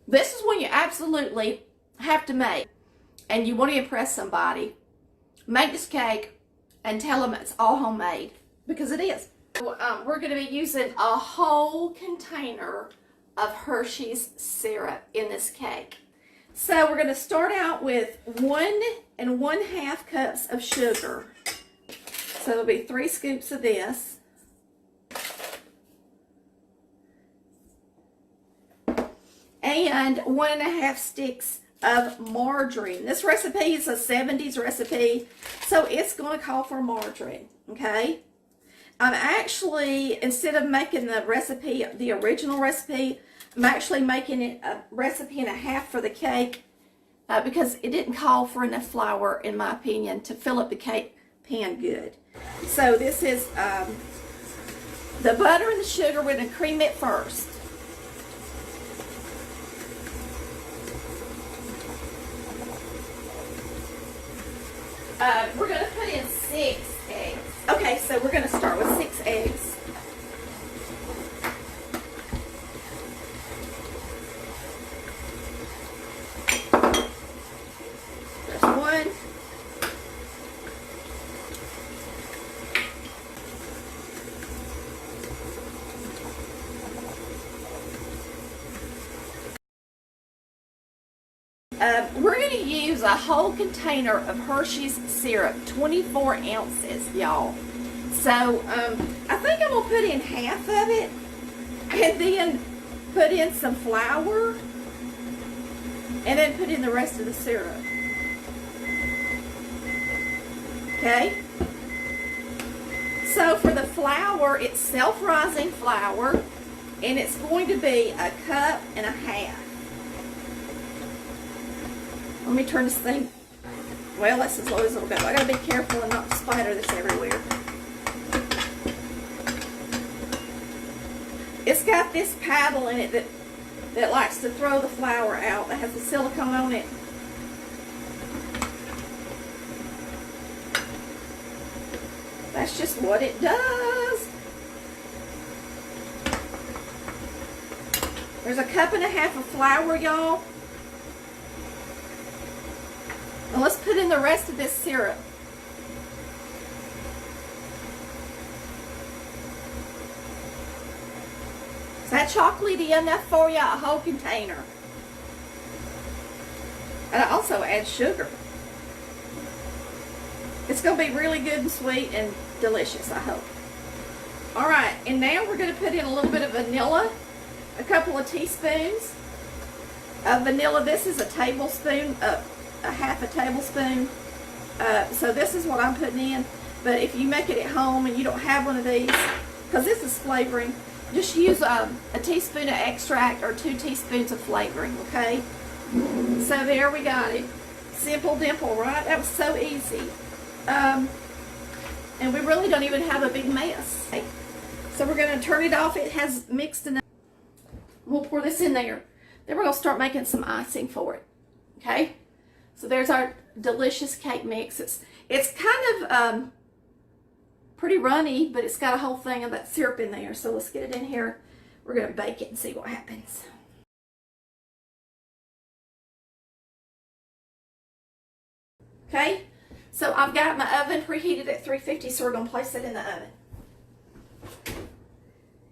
This is when you absolutely have to make, and you want to impress somebody, make this cake and tell them it's all homemade, because it is. We're going to be using a whole container of Hershey's syrup in this cake. So we're going to start out with 1 1/2 cups of sugar. So there'll be 3 scoops of this. And 1 1/2 sticks of margarine. This recipe is a 70s recipe, so it's going to call for margarine, okay? I'm actually, instead of making the recipe, the original recipe, I'm actually making it a recipe and a half for the cake because it didn't call for enough flour, in my opinion, to fill up the cake pan good. So this is the butter and the sugar. We're going to cream it first. We're going to put in 6 eggs. Okay, so we're going to start with 6 eggs. There's 1. We're going to use a whole container of Hershey's syrup, 24 ounces, y'all. So, I think I'm going to put in half of it and then put in some flour and then put in the rest of the syrup. Okay? So, for the flour, it's self-rising flour, and it's going to be 1.5 cups. Let me turn this thing, well, that's as low as it'll go. I gotta be careful and not splatter this everywhere. It's got this paddle in it that likes to throw the flour out, that has the silicone on it. That's just what it does. There's 1.5 cups of flour, y'all. Now let's put in the rest of this syrup. Is that chocolatey enough for you? A whole container. And I also add sugar. It's going to be really good and sweet and delicious, I hope. Alright, and now we're going to put in a little bit of vanilla. A couple of teaspoons of vanilla. This is a tablespoon, a 1/2 tablespoon. So this is what I'm putting in. But if you make it at home and you don't have one of these, because this is flavoring, just use a teaspoon of extract or 2 teaspoons of flavoring, okay? So there we got it. Simple dimple, right? That was so easy. And we really don't even have a big mess. So we're going to turn it off. It has mixed enough. We'll pour this in there. Then we're going to start making some icing for it, okay? So there's our delicious cake mix. It's kind of pretty runny, but it's got a whole thing of that syrup in there. So let's get it in here. We're going to bake it and see what happens. Okay, so I've got my oven preheated at 350, so we're going to place it in the oven.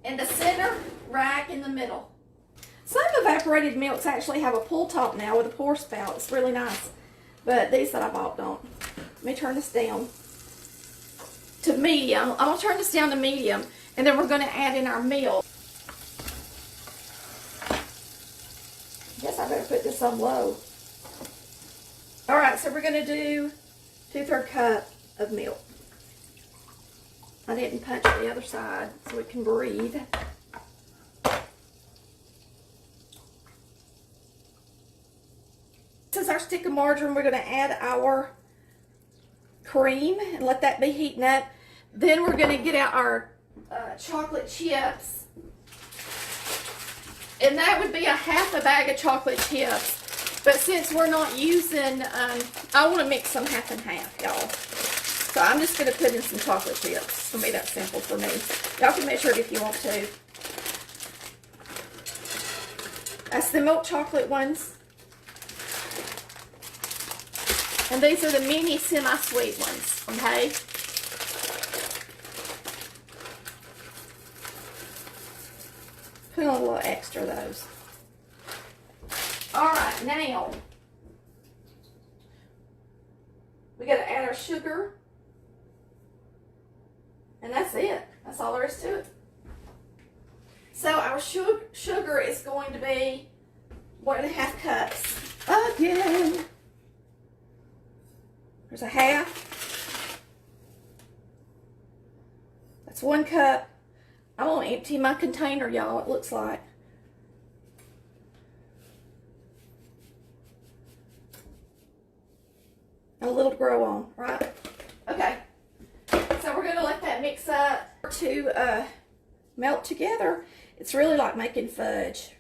In the center rack in the middle. Some evaporated milks actually have a pull top now with a pour spout. It's really nice. But these that I bought don't. Let me turn this down to medium. I'm going to turn this down to medium. And then we're going to add in our milk. I guess I better put this on low. Alright, so we're going to do 2/3 cup of milk. I didn't punch the other side so it can breathe. This is our stick of margarine. We're going to add our cream and let that be heating up. Then we're going to get out our chocolate chips. And that would be 1/2 bag of chocolate chips. But since we're not using, I want to mix them 1/2 and 1/2, y'all. So I'm just going to put in some chocolate chips. It's going to be that simple for me. Y'all can measure it if you want to. That's the milk chocolate ones. And these are the mini semi-sweet ones, okay? Put on a little extra of those. All right, now we got to add our sugar. And that's it. That's all there is to it. So our sugar is going to be 1.5 cups. Again. There's a half. That's 1 cup. I'm going to empty my container, y'all, it looks like. A little to grow on, right? Okay. So we're going to let that mix up to melt together. It's really like making fudge.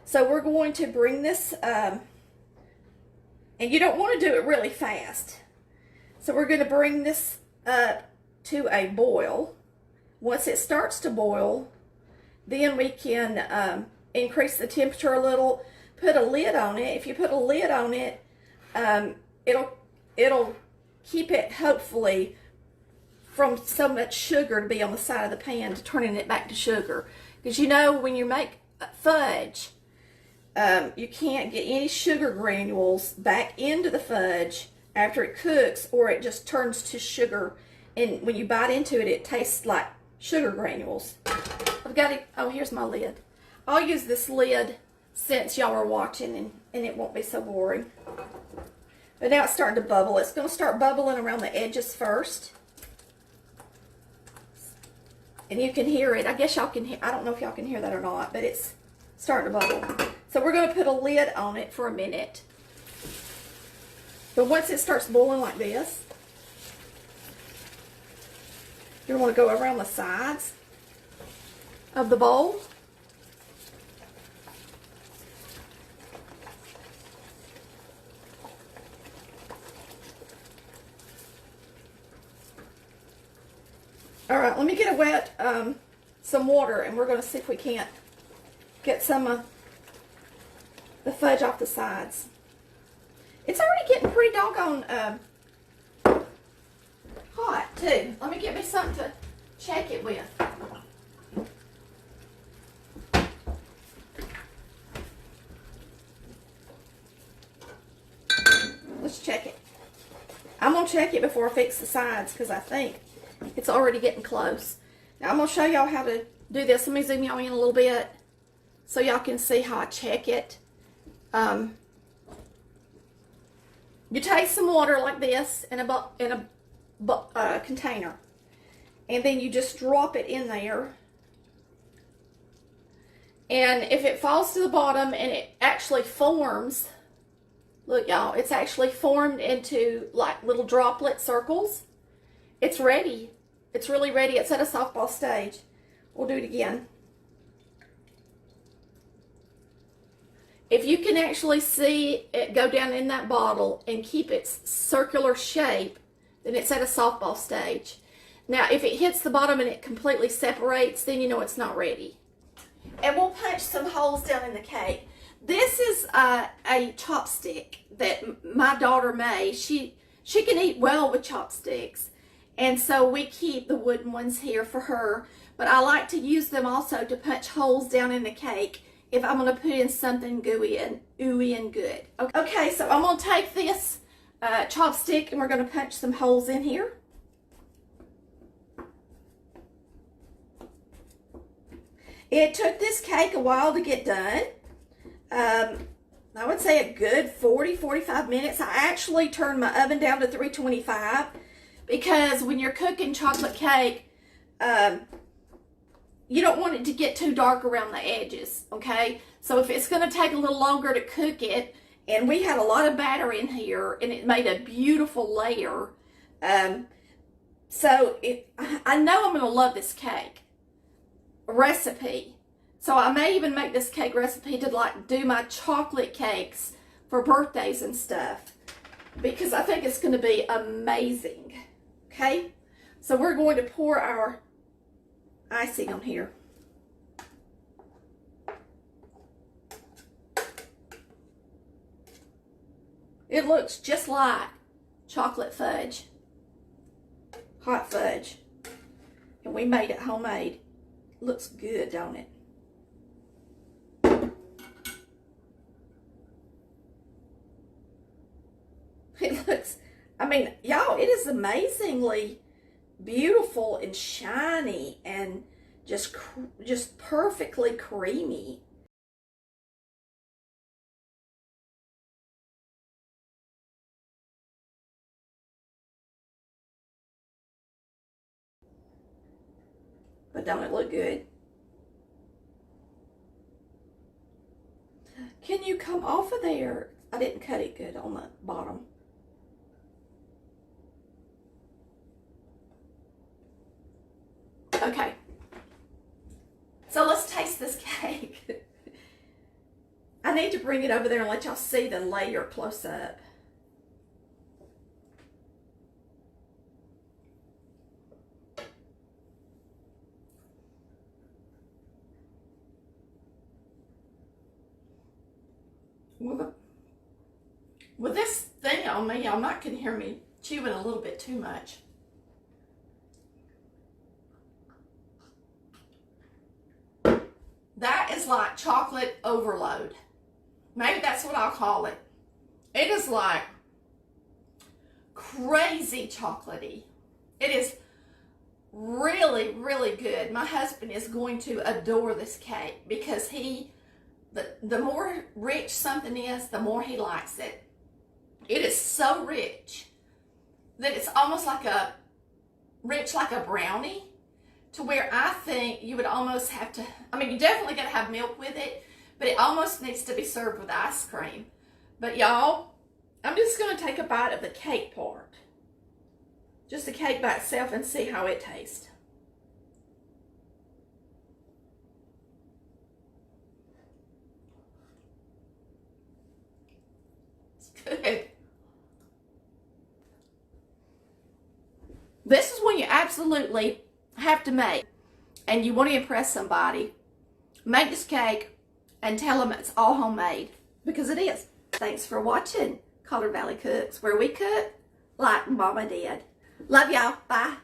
So we're going to bring this, and you don't want to do it really fast. So we're going to bring this up to a boil. Once it starts to boil, then we can increase the temperature a little, put a lid on it. If you put a lid on it, it'll keep it, hopefully, from so much sugar to be on the side of the pan to turning it back to sugar. Because you know, when you make fudge, you can't get any sugar granules back into the fudge after it cooks, or it just turns to sugar, and when you bite into it, it tastes like sugar granules. I've got it. Oh, here's my lid. I'll use this lid since y'all are watching, and it won't be so boring. But now it's starting to bubble. It's going to start bubbling around the edges first. And you can hear it. I guess y'all can hear. I don't know if y'all can hear that or not, but it's starting to bubble. So we're going to put a lid on it for a minute. But once it starts boiling like this, you want to go around the sides of the bowl. All right, let me get a wet, some water, and we're going to see if we can't get some of the fudge off the sides. It's already getting pretty doggone hot, too. Let me get me something to check it with. Let's check it. I'm going to check it before I fix the sides, because I think it's already getting close. Now, I'm going to show y'all how to do this. Let me zoom y'all in a little bit so y'all can see how I check it. You take some water like this in a container, and then you just drop it in there. And if it falls to the bottom and it actually forms, look y'all, it's actually formed into like little droplet circles. It's ready. It's really ready. It's at a softball stage. We'll do it again. If you can actually see it go down in that bottle and keep its circular shape, then it's at a softball stage. Now, if it hits the bottom and it completely separates, then you know it's not ready. And we'll punch some holes down in the cake. This is a chopstick that my daughter made. She can eat well with chopsticks. And so we keep the wooden ones here for her. But I like to use them also to punch holes down in the cake if I'm going to put in something gooey and ooey and good. Okay, so I'm going to take this chopstick and we're going to punch some holes in here. It took this cake a while to get done. I would say a good 40-45 minutes. I actually turned my oven down to 325 because when you're cooking chocolate cake, you don't want it to get too dark around the edges, okay? So if it's going to take a little longer to cook it, and we had a lot of batter in here, and it made a beautiful layer. So I know I'm going to love this cake recipe. So I may even make this cake recipe to like do my chocolate cakes for birthdays and stuff, because I think it's going to be amazing. Okay, So we're going to pour our icing on here. It looks just like chocolate fudge, hot fudge. And we made it homemade. Looks good, don't it? It looks, I mean, y'all, it is amazingly beautiful and shiny and just perfectly creamy. But don't it look good? Can you come off of there? I didn't cut it good on the bottom. Okay. So let's taste this cake. I need to bring it over there and let y'all see the layer close up. With this thing on me, y'all might can hear me chewing a little bit too much. That is like chocolate overload. Maybe that's what I'll call it. It is like crazy chocolatey. It is really, really good. My husband is going to adore this cake because the more rich something is, the more he likes it. It is so rich that it's almost like rich like a brownie, to where I think you would almost have to, I mean, you definitely gotta have milk with it, but it almost needs to be served with ice cream. But y'all, I'm just gonna take a bite of the cake part. Just the cake by itself and see how it tastes. It's good. This is when you absolutely have to make, and you want to impress somebody, make this cake and tell them it's all homemade, because it is. Thanks for watching Collar Valley Cooks, where we cook like Mama did. Love y'all. Bye.